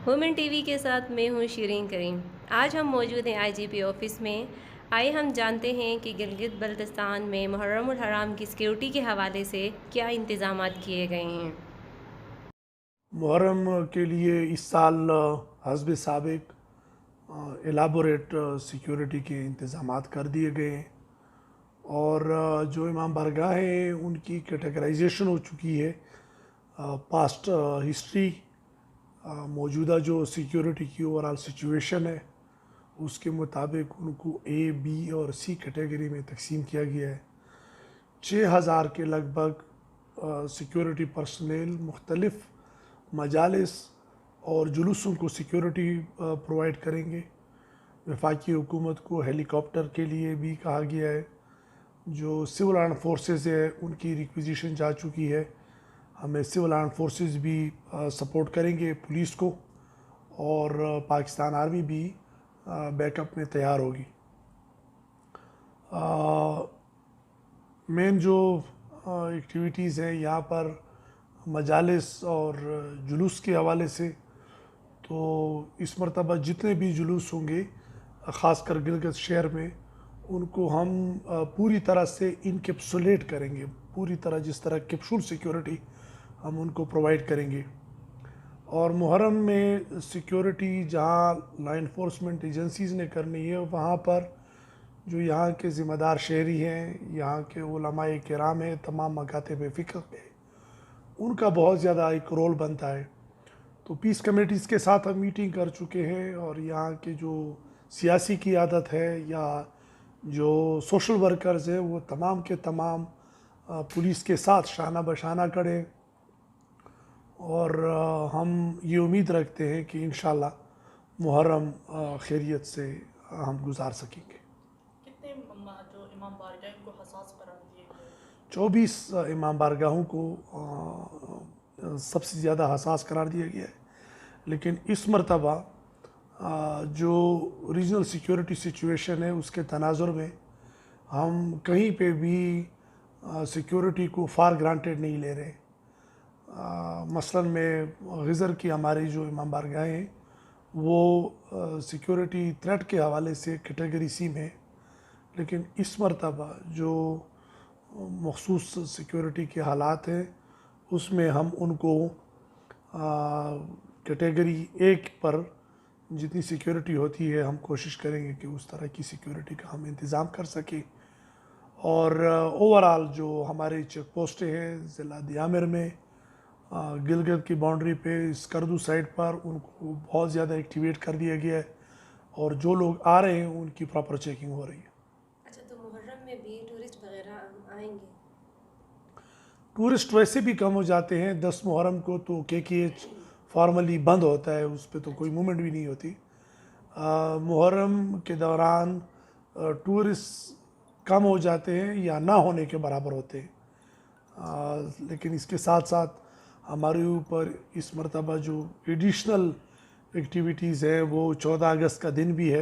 Women TV के साथ मैं हूँ शिरीन करीम। आज हम मौजूद हैं आईजीपी ऑफिस में। आइए हम जानते हैं कि गिलगित बल्तिस्तान में मुहर्रम उल हराम की सिक्योरिटी के हवाले से क्या इंतज़ामात किए गए हैं। मुहर्रम के लिए इस साल हस्ब साबिक एलाबोरेट सिक्योरिटी के इंतज़ामात कर दिए गए हैं और जो इमाम बारगाह हैं उनकी कैटेगराइजेशन हो चुकी है। पास्ट हिस्ट्री, मौजूदा जो सिक्योरिटी की ओवरऑल सिचुएशन है उसके मुताबिक उनको ए, बी और सी कैटेगरी में तकसीम किया गया है। 6000 के लगभग सिक्योरिटी पर्सनल मुख्तलिफ मजालिस और जुलूसों को सिक्योरिटी प्रोवाइड करेंगे। वफाकी हुकूमत को हेलीकॉप्टर के लिए भी कहा गया है। जो सिविल आर्म फोर्सेस है उनकी रिक्विजिशन जा चुकी है। हमें सिविल आर्म फोर्सेस भी सपोर्ट करेंगे पुलिस को, और पाकिस्तान आर्मी भी बैकअप में तैयार होगी। मेन जो एक्टिविटीज़ हैं यहाँ पर मजालिस और जुलूस के हवाले से, तो इस मरतबा जितने भी जुलूस होंगे ख़ासकर गिलगित शहर में, उनको हम पूरी तरह से इनकेप्सुलेट करेंगे। पूरी तरह जिस तरह कैप्सूल सिक्योरिटी हम उनको प्रोवाइड करेंगे। और मुहर्रम में सिक्योरिटी जहाँ लॉ इन्फोर्समेंट एजेंसीज़ ने करनी है, वहाँ पर जो यहाँ के ज़िम्मेदार शहरी हैं, यहाँ के उलमाए किराम हैं, तमाम मकातिब फ़िक्र के, उनका बहुत ज़्यादा एक रोल बनता है। तो पीस कमेटीज़ के साथ हम मीटिंग कर चुके हैं और यहाँ के जो सियासी क़ियादत है या जो सोशल वर्कर्स हैं वो तमाम के तमाम पुलिस के साथ शाना बशाना करें, और हम ये उम्मीद रखते हैं कि इंशाल्लाह मुहर्रम खैरियत से हम गुजार सकेंगे। कितने जो इमाम बारगाह इनको हसास करार दिए गए? 24 इमाम बारगाहों को सबसे ज़्यादा हसास करार दिया गया है। लेकिन इस मरतबा जो रीजनल सिक्योरिटी सिचुएशन है उसके तनाजुर में हम कहीं पे भी सिक्योरिटी को फार ग्रांटेड नहीं ले रहे। मसलन में गिज़र की हमारी जो इमाम बारगाहें हैं वो सिक्योरिटी थ्रेट के हवाले से कैटेगरी सी में है। लेकिन इस मरतबा जो मखसूस सिक्योरिटी के हालात हैं उसमें हम उनको कैटेगरी एक पर जितनी सिक्योरिटी होती है हम कोशिश करेंगे कि उस तरह की सिक्योरिटी का हम इंतज़ाम कर सकें। और ओवरऑल जो हमारे चेक पोस्टें हैं ज़िला दियामिर में, गिलगित की बाउंड्री पे स्कर्दू साइड पर, उनको बहुत ज़्यादा एक्टिवेट कर दिया गया है और जो लोग आ रहे हैं उनकी प्रॉपर चेकिंग हो रही है। अच्छा, तो मुहर्रम में भी टूरिस्ट वगैरह आएंगे? टूरिस्ट वैसे भी कम हो जाते हैं। 10 मुहर्रम को तो KKH फॉर्मली बंद होता है, उस पर तो कोई मूवमेंट भी नहीं होती। मुहर्रम के दौरान टूरिस्ट कम हो जाते हैं या ना होने के बराबर होते हैं। लेकिन इसके साथ साथ हमारे ऊपर इस मरतबा जो एडिशनल एक्टिविटीज़ है वो 14 अगस्त का दिन भी है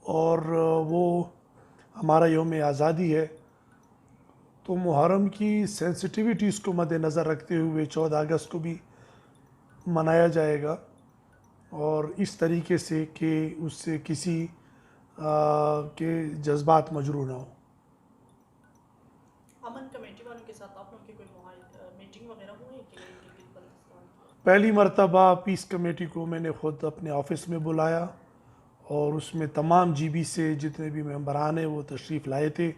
और वो हमारा यौम आज़ादी है। तो मुहर्रम की सेंसिटिविटीज़ को मद्देनज़र रखते हुए 14 अगस्त को भी मनाया जाएगा, और इस तरीके से कि उससे किसी के जज्बात मजरूह ना हो। अमन कमेटी वालों के साथ आप लोगों की कोई मीटिंग वगैरह हुई है कि नहीं गिलगित बल्तिस्तान की? पहली मरतबा पीस कमेटी को मैंने ख़ुद अपने ऑफ़िस में बुलाया और उसमें तमाम GB से जितने भी मेंबरान हैं वो तशरीफ़ लाए थे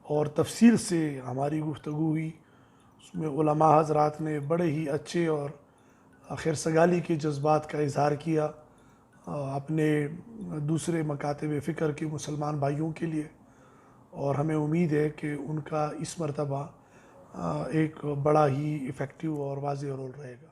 और तफसील से हमारी गुफ्तगू हुई। उसमें उलमा हज़रात ने बड़े ही अच्छे और खैर सगाली के जज्बात का इज़हार किया अपने दूसरे मकातिब फ़िक्र के मुसलमान भाइयों के लिए, और हमें उम्मीद है कि उनका इस मरतबा एक बड़ा ही इफ़ेक्टिव और वाज़ेह रोल रहेगा।